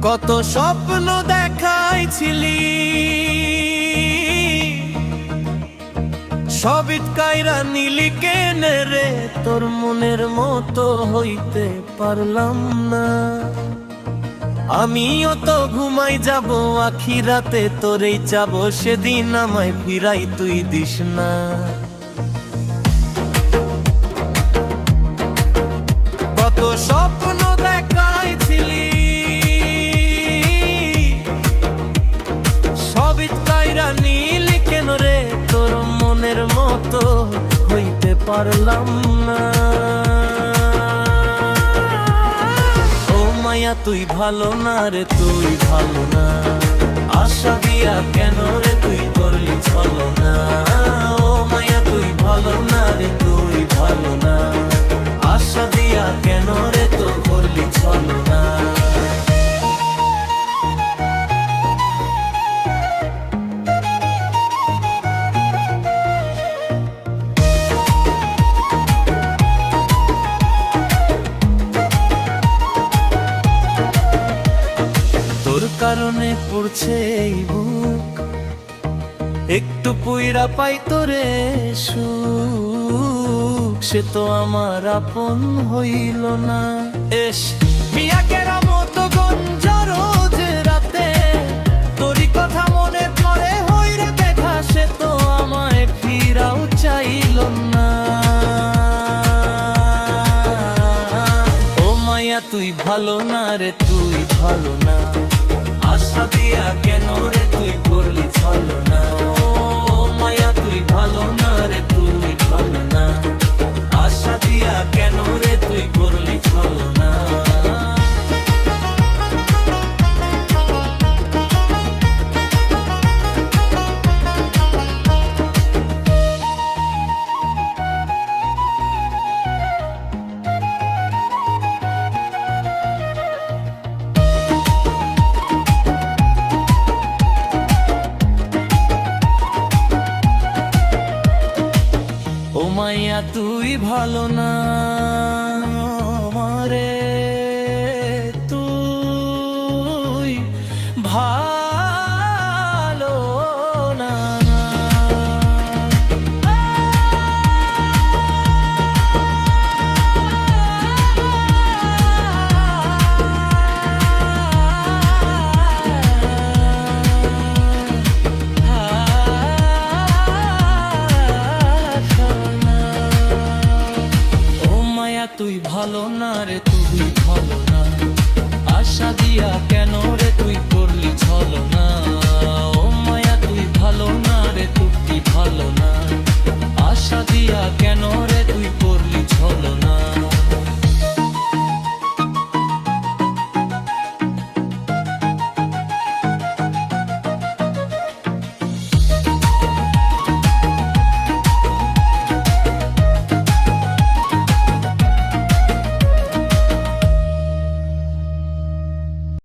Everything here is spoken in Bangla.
কত স্বপ্ন দেখাইছিলি, সবিত কাইরা নিলি কেনে রে? তোর মনের মতো হইতে পারলাম না। আমিও তো ঘুমাই যাব আখিরাতে, তোরেই যাব সেদিন আমায় ফিরাই তুই দিস না। কত স্বপ্ন দেখাইছিলি, সবিত কাইরা নিলি কেন রে? তোর মনের মতো হইতে পারলাম না। ও মায়া তুই ভালো না রে, তুই ভালো না। আশা দিয়া কেন রে তুই করলি ছলনা? ও মায়া তুই ভালো না রে, তুই ভালো না। আশা দিয়া কেন রে তোর করলি ছলনা? তোর কারণে পড়ছে এই বুক, একটু পুইরা পাই তোরে সুখ, সে তো আমার আপন হইল না। এস মিয়াকের মতো গঞ্জার যে রাতে তোরই কথা মনে পড়ে হইরে দেখা, সে তো আমায় ফিরাও চাইল না। ও মায়া তুই ভালো না রে, তুই ভালো না। আশা দিয়া কেন রে তুই করলি ছলনা? ও মায়া তুই ভালো না রে, তুই ভালো না। আশা দিয়া কেন রে তুই করলি ছলনা? ও মাইয়া তুই ভালো না আমারে, তুই ভালো না। তুই ভালো না রে, তুই ভালো না। আশা দিয়া কেন রে তুই করলি ছলনা? ও মায়া তুই ভালো না রে, তুই ভালো না। আশা দিয়া কেন রে